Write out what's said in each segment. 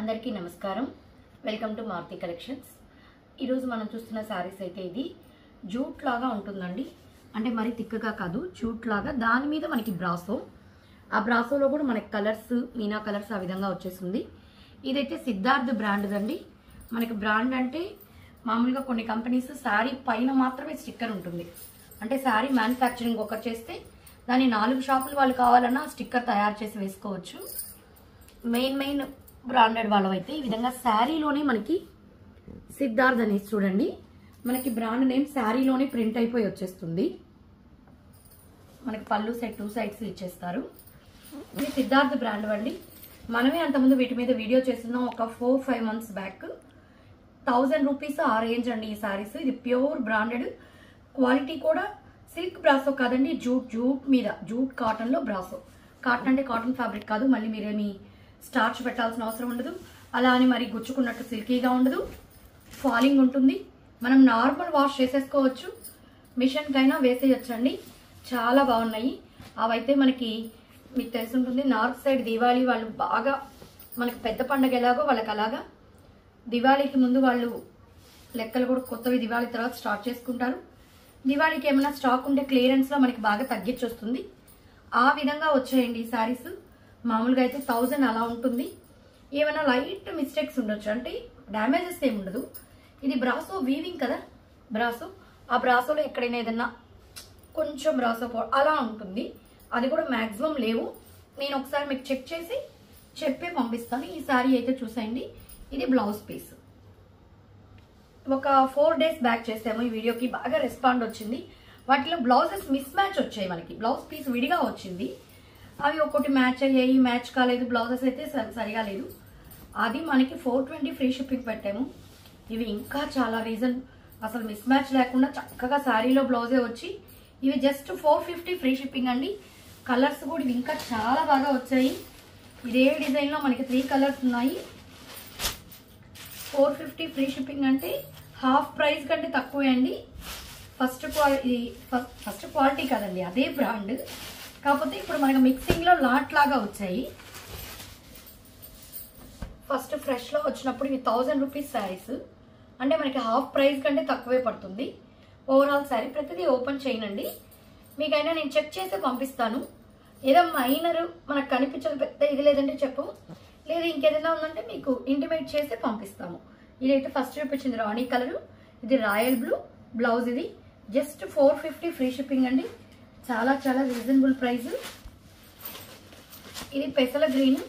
అందరికీ నమస్కారం. Welcome to Maruti collections. ఈరోజు మనం చూస్తున్న శారీస్ అయితే ఇది జూట్ లాగా ఉంటుందండి. అంటే మరి తిక్కగా కాదు, జూట్ లాగా. దాని మీద మనకి బ్రాసో, ఆ బ్రాసోలో కూడా మనకి కలర్స్, మీనా కలర్స్ ఆ విధంగా వచ్చేస్తుంది. ఇదైతే సిద్ధార్థ్ బ్రాండ్ అండి. మనకి బ్రాండ్ అంటే మామూలుగా కొన్ని కంపెనీస్ శారీ పైన మాత్రమే స్టిక్కర్ ఉంటుంది. అంటే శారీ మ్యానుఫ్యాక్చరింగ్ ఒకటి చేస్తే దాన్ని 4 షాపులు వాళ్ళు కావాలన్నా స్టిక్కర్ తయారు చేసి వేసుకోవచ్చు. మెయిన్ బ్రాండెడ్ వాళ్ళవైతే ఈ విధంగా శారీలోనే మనకి సిద్ధార్థ్ అనేసి చూడండి, మనకి బ్రాండ్ నేమ్ శారీలోనే ప్రింట్ అయిపోయి వచ్చేస్తుంది. మనకి పళ్ళు సెట్ 2 సైడ్స్ ఇచ్చేస్తారు. ఇది సిద్ధార్థ్ బ్రాండ్ అండి. మనమే అంతకుముందు వీటి మీద వీడియో చేస్తున్నాం ఒక 4-5 మంత్స్ బ్యాక్. 1000 రూపీస్ ఆ రేంజ్ అండి ఈ శారీస్. ఇది ప్యూర్ బ్రాండెడ్ క్వాలిటీ కూడా. సిల్క్ బ్రాసో కాదండి, జూట్ మీద, జూట్ కాటన్ లో బ్రాసో. కాటన్ అంటే కాటన్ ఫ్యాబ్రిక్ కాదు, మళ్ళీ మీరేమి స్టార్చ్ పెట్టాల్సిన అవసరం ఉండదు. అలా అని మరి గుచ్చుకున్నట్టు సిల్కీగా ఉండదు, ఫాలింగ్ ఉంటుంది. మనం నార్మల్ వాష్ చేసేసుకోవచ్చు, మిషన్ కైనా వేసేయచ్చండి. చాలా బాగున్నాయి. అవైతే మనకి మీకు తెలిసి ఉంటుంది, నార్త్ సైడ్ దివాళీ వాళ్ళు బాగా, మనకి పెద్ద పండగ ఎలాగో వాళ్ళకి అలాగా దివాళీకి ముందు వాళ్ళు లెక్కలు కూడా కొత్తవి దివాళీ తర్వాత స్టార్ట్ చేసుకుంటారు. దివాళీకి ఏమైనా స్టాక్ ఉంటే క్లియరెన్స్ లో మనకి బాగా తగ్గించి వస్తుంది. ఆ విధంగా వచ్చాయండి ఈ శారీస్. మామూలుగా అయితే 1000 అలా ఉంటుంది. ఏమైనా లైట్ మిస్టేక్స్ ఉండొచ్చు, అంటే డ్యామేజెస్ ఏమి ఉండదు. ఇది బ్రాసో వీవింగ్ కదా, బ్రాసో. ఆ బ్రాసోలో ఎక్కడైనా ఏదన్నా కొంచెం బ్రాసో అలా ఉంటుంది. అది కూడా మాక్సిమం లేవు. నేను ఒకసారి మీకు చెక్ చేసి చెప్పి పంపిస్తాను. ఈ శారీ అయితే చూసేయండి. ఇది బ్లౌజ్ పీస్. ఒక 4 డేస్ బ్యాక్ చేసాము ఈ వీడియోకి, బాగా రెస్పాండ్ వచ్చింది. వాటిలో బ్లౌజెస్ మిస్ మ్యాచ్ వచ్చాయి. మనకి బ్లౌజ్ పీస్ విడిగా వచ్చింది, అవి ఒకటి మ్యాచ్ అయ్యాయి, మ్యాచ్ కాలేదు. బ్లౌజెస్ అయితే సరిగా లేదు. అది మనకి 420 ఫ్రీ షిప్పింగ్ పెట్టాము. ఇవి ఇంకా చాలా రీజన్ అసలు మిస్ మ్యాచ్ లేకుండా చక్కగా శారీలో బ్లౌజే వచ్చి, ఇవి జస్ట్ 450 ఫ్రీ షిప్పింగ్ అండి. కలర్స్ కూడా ఇవి ఇంకా చాలా బాగా వచ్చాయి. ఇదే డిజైన్ లో మనకి 3 కలర్స్ ఉన్నాయి. 450 ఫ్రీ షిప్పింగ్ అంటే హాఫ్ ప్రైస్ కంటే తక్కువే అండి. ఫస్ట్ క్వాలిటీ కాదండి, అదే బ్రాండ్. కాకపోతే ఇప్పుడు మనకి మిక్సింగ్ లో లాట్ లాగా వచ్చాయి. ఫస్ట్ ఫ్రెష్ లో వచ్చినప్పుడు ఇవి 1000 రూపీస్ శారీస్, అంటే మనకి హాఫ్ ప్రైస్ కంటే తక్కువే పడుతుంది. ఓవరాల్ శారీ ప్రతిదీ ఓపెన్ చేయనండి, మీకైనా నేను చెక్ చేసి పంపిస్తాను. ఏదో మైనర్ మనకు కనిపించదు, పెద్ద ఇది లేదంటే చెప్పు, లేదు ఇంకేదైనా ఉందంటే మీకు ఇంటిమేట్ చేసి పంపిస్తాము. ఇదైతే ఫస్ట్ చూపించింది రాణి కలర్, ఇది రాయల్ బ్లూ. బ్లౌజ్ ఇది జస్ట్ 450 ఫ్రీ షిప్పింగ్ అండి. చాలా చాలా రీజనబుల్ ప్రైస్. ఇది పెసల గ్రీన్.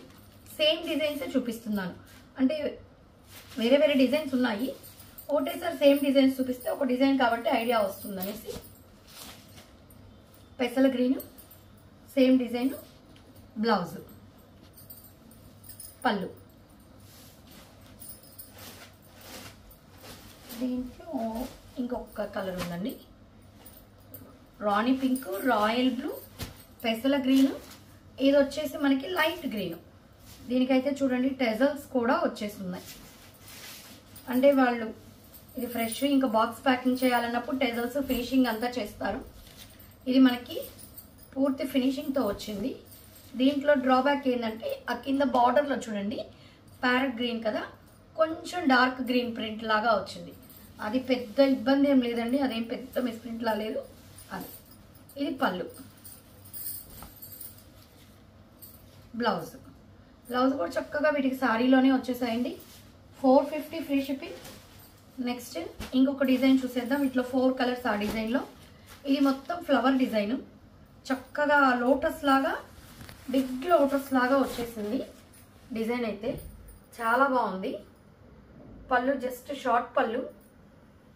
సేమ్ డిజైన్స్ చూపిస్తున్నాను, అంటే వేరే వేరే డిజైన్స్ ఉన్నాయి. ఒకటేసారి సేమ్ డిజైన్స్ చూపిస్తే ఒక డిజైన్ కాబట్టి ఐడియా వస్తుంది అనేసి. పెసల గ్రీన్, సేమ్ డిజైన్. బ్లౌజ్, పళ్ళు. దీంట్లో ఇంకొక కలర్ ఉందండి, రాణి పింక్, రాయల్ బ్లూ, పెసల గ్రీన్. ఇది వచ్చేసి మనకి లైట్ గ్రీన్. దీనికైతే చూడండి టెజల్స్ కూడా వచ్చేస్తున్నాయి. అంటే వాళ్ళు ఇది ఫ్రెష్ ఇంకా బాక్స్ ప్యాకింగ్ చేయాలన్నప్పుడు టెజల్స్ ఫినిషింగ్ అంతా చేస్తారు. ఇది మనకి పూర్తి ఫినిషింగ్ తో వచ్చింది. దీంట్లో డ్రాబ్యాక్ ఏంటంటే ఆ కింద బార్డర్ లో చూడండి ప్యారెట్ గ్రీన్ కదా, కొంచెం డార్క్ గ్రీన్ ప్రింట్ లాగా వచ్చింది. అది పెద్ద ఇబ్బంది ఏం లేదండి, అదేం పెద్ద మిస్ ప్రింట్ లా లేదు. అది ఇది పళ్ళు. బ్లౌజ్ కూడా చక్కగా వీటికి శారీలోనే వచ్చేసాయండి. 450 ఫ్రీ షిప్పింగ్. నెక్స్ట్ ఇంకొక డిజైన్ చూసేద్దాం. వీటిలో 4 కలర్స్ ఆ డిజైన్లో. ఇది మొత్తం ఫ్లవర్ డిజైన్, చక్కగా లోటస్ లాగా, బిగ్ లోటస్ లాగా వచ్చేసింది. డిజైన్ అయితే చాలా బాగుంది. పళ్ళు జస్ట్ షార్ట్ పళ్ళు.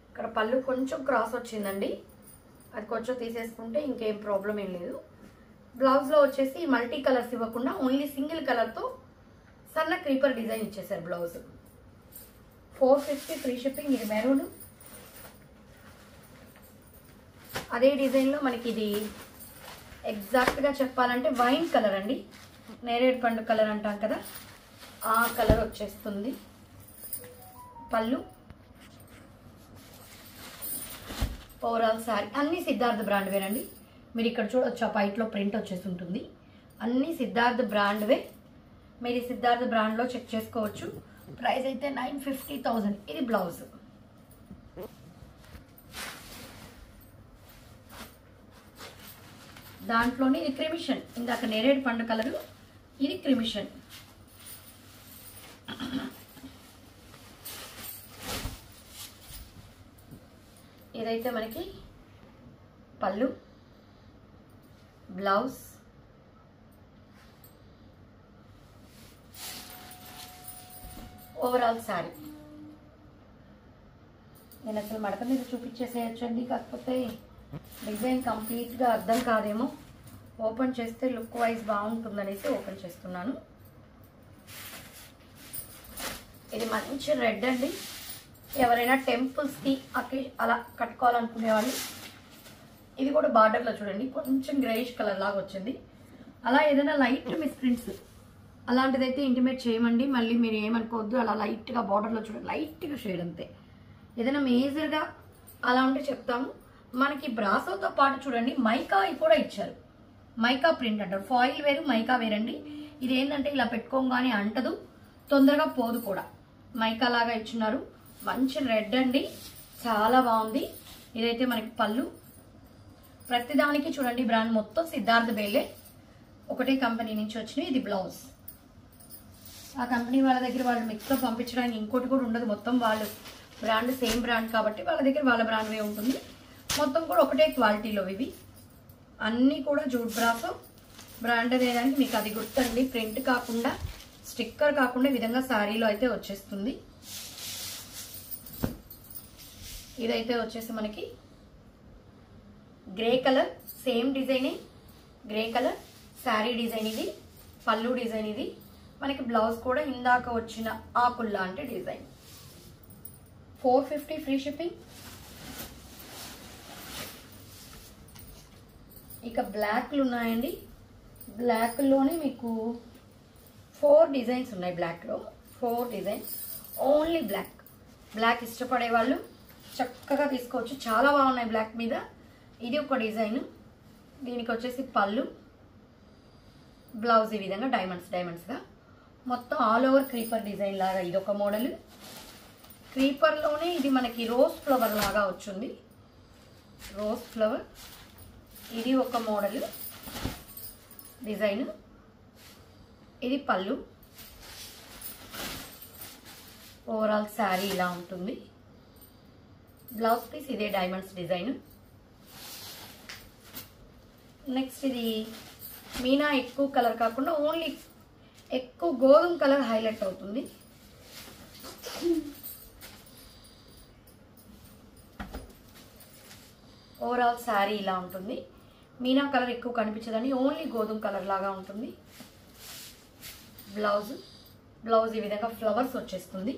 ఇక్కడ పళ్ళు కొంచెం క్రాస్ వచ్చిందండి, అది కొంచెం తీసేసుకుంటే ఇంకేం ప్రాబ్లం ఏం లేదు. బ్లౌజ్లో వచ్చేసి మల్టీ కలర్స్ ఇవ్వకుండా ఓన్లీ సింగిల్ కలర్తో సన్న క్రీపర్ డిజైన్ ఇచ్చేసారు బ్లౌజ్. 450 free shipping. ఇది మెరూన్. అదే డిజైన్లో మనకి ఇది ఎగ్జాక్ట్గా చెప్పాలంటే వైన్ కలర్ అండి, నేరేడు పండు కలర్ అంటాం కదా, ఆ కలర్ వచ్చేస్తుంది. పళ్ళు, ఓవరాల్ శారీ అన్ని సిద్ధార్థ్ బ్రాండ్ వేనండి. మీరు ఇక్కడ చూడొచ్చు, ఆ పైట్లో ప్రింట్ వచ్చేసి ఉంటుంది. అన్ని సిద్ధార్థ్ బ్రాండ్వే. మీరు సిద్ధార్థ బ్రాండ్ లో చెక్ చేసుకోవచ్చు. ప్రైస్ అయితే 950,000. ఇది బ్లౌజ్. దాంట్లోనే ఇది క్రిమిషన్, ఇందాక నేరేడు పండు కలరు, ఇది క్రిమిషన్. ఇదైతే మనకి పళ్ళు, బ్లౌజ్, ఓవరాల్ శారీ. నేను అసలు మడత మీద చూపించేసేయచ్చండి, కాకపోతే డిజైన్ కంప్లీట్గా అర్థం కాదేమో. ఓపెన్ చేస్తే లుక్ వైజ్ బాగుంటుందనేసి ఓపెన్ చేస్తున్నాను. ఇది మంచి రెడ్ అండి. ఎవరైనా టెంపుల్స్కి అలా కట్టుకోవాలనుకునే వాళ్ళు, ఇది కూడా బార్డర్లో చూడండి కొంచెం గ్రేయిష్ కలర్ లాగా వచ్చింది. అలా ఏదైనా లైట్ మిస్ ప్రింట్స్ అలాంటిదైతే ఇంటిమేట్ చేయమండి, మళ్ళీ మీరు ఏమనుకోవద్దు. అలా లైట్గా బార్డర్లో చూడండి, లైట్గా షేడ్ అంతే. ఏదైనా మేజర్గా అలా ఉంటే చెప్తాము. మనకి బ్రాసోతో పాటు చూడండి మైకా కూడా ఇచ్చారు. మైకా ప్రింట్ అంటారు. ఫాయిల్ వేరు, మైకా వేరండి. ఇది ఏంటంటే ఇలా పెట్టుకోగానే అంటదు, తొందరగా పోదు కూడా. మైకా లాగా ఇచ్చినారు. మంచి రెడ్ అండి, చాలా బాగుంది. ఇదైతే మనకి పళ్ళు. ప్రతిదానికి చూడండి బ్రాండ్ మొత్తం సిద్ధార్థ బేలే, ఒకటే కంపెనీ నుంచి వచ్చినాయి. ఇది బ్లౌజ్. ఆ కంపెనీ వాళ్ళ దగ్గర వాళ్ళు మిక్స్లో పంపించడానికి ఇంకోటి కూడా ఉండదు. మొత్తం వాళ్ళు బ్రాండ్ సేమ్ బ్రాండ్ కాబట్టి వాళ్ళ దగ్గర వాళ్ళ బ్రాండ్వే ఉంటుంది. మొత్తం కూడా ఒకటే క్వాలిటీలో ఇవి అన్నీ కూడా జూట్ బ్రాసో బ్రాండ్ అనేదానికి మీకు అది గుర్తండి. ప్రింట్ కాకుండా, స్టిక్కర్ కాకుండా ఈ విధంగా శారీలో అయితే వచ్చేస్తుంది. ఇదైతే వచ్చేసి మనకి గ్రే కలర్, సేమ్ డిజైనే, గ్రే కలర్ శారీ డిజైన్. ఇది పళ్ళు డిజైన్. ఇది మనకి బ్లౌజ్ కూడా ఇందాక వచ్చిన ఆకుల్లా అంటే డిజైన్. 450 free shipping. ఇక బ్లాక్లు ఉన్నాయండి. బ్లాక్లోనే మీకు 4 డిజైన్స్ ఉన్నాయి. బ్లాక్లో 4 డిజైన్స్, ఓన్లీ బ్లాక్. బ్లాక్ ఇష్టపడే వాళ్ళు చక్కగా తీసుకోవచ్చు, చాలా బాగున్నాయి బ్లాక్ మీద. ఇది ఒక డిజైన్. దీనికి వచ్చేసి పళ్ళు, బ్లౌజ్ ఈ విధంగా డైమండ్స్గా మొత్తం ఆల్ ఓవర్ క్రీపర్ డిజైన్ లాగా ఇదొక మోడల్. క్రీపర్లోనే ఇది మనకి రోజ్ ఫ్లవర్ లాగా వచ్చింది. రోజ్ ఫ్లవర్ ఇది ఒక మోడల్ డిజైన్. ఇది పళ్ళు. ఓవరాల్ శారీ ఇలా ఉంటుంది. బ్లౌజ్ పీస్ ఇదే డైమండ్స్ డిజైన్. నెక్స్ట్ ఇది మీనా ఎక్కువ కలర్ కాకుండా ఓన్లీ ఎక్కువ గోధుమ కలర్ హైలైట్ అవుతుంది. ఓవరాల్ శారీ ఇలా ఉంటుంది. మీనా కలర్ ఎక్కువ కనిపించదని ఓన్లీ గోధుమ కలర్ లాగా ఉంటుంది. బ్లౌజ్ ఈ విధంగా ఫ్లవర్స్ వచ్చేస్తుంది,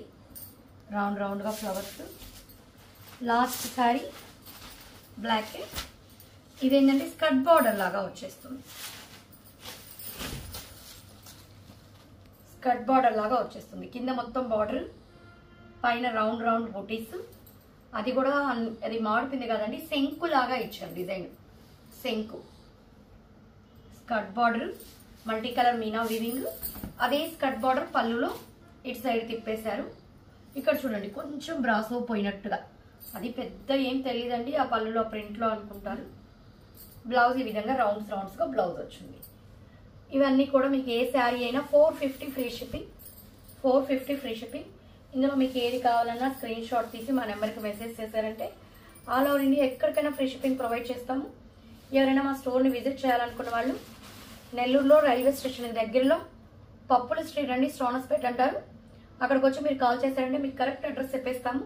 రౌండ్గా ఫ్లవర్స్. Last sari black. ఇదేంటంటే స్కర్ట్ బార్డర్ లాగా వచ్చేస్తుంది. స్కర్ట్ బార్డర్ లాగా వచ్చేస్తుంది. కింద మొత్తం బార్డర్, పైన రౌండ్ బుటీస్. అది కూడా అది మాడిపోయింది కదండి, శంకు లాగా ఇచ్చారు డిజైన్. శంకు skirt border, multi colour Meena weaving. అదే స్కర్ట్ బార్డర్ పళ్ళులో ఇటు సైడ్ తిప్పేశారు. ఇక్కడ చూడండి కొంచెం బ్రాసో పోయినట్టుగా, అది పెద్ద ఏం తెలియదండి ఆ పళ్ళులో ప్రింట్లో అనుకుంటారు. బ్లౌజ్ ఈ విధంగా రౌండ్స్గా బ్లౌజ్ వచ్చింది. ఇవన్నీ కూడా మీకు ఏ శారీ అయినా 450 ఫ్రీ షిప్పింగ్. 450 free shipping. ఇందులో మీకు ఏది కావాలన్నా స్క్రీన్ షాట్ తీసి మా నెంబర్కి మెసేజ్ చేశారంటే ఆల్ ఓవర్ ఇండియా ఎక్కడికైనా ఫ్రీ షిప్పింగ్ ప్రొవైడ్ చేస్తాము. ఎవరైనా మా స్టోర్ని విజిట్ చేయాలనుకున్న వాళ్ళు నెల్లూరులో రైల్వే స్టేషన్ దగ్గరలో పప్పుల స్ట్రీట్ అండి, స్టోనస్పేట్ అంటారు. అక్కడికి వచ్చి మీరు కాల్ చేశారంటే మీకు కరెక్ట్ అడ్రస్ చెప్పేస్తాము.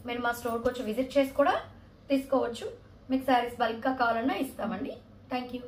మీరు మా స్టోర్కి వచ్చి విజిట్ చేసి కూడా తీసుకోవచ్చు. మీకు శారీస్ బల్క్గా కావాలన్నా ఇస్తామండి. Thank you.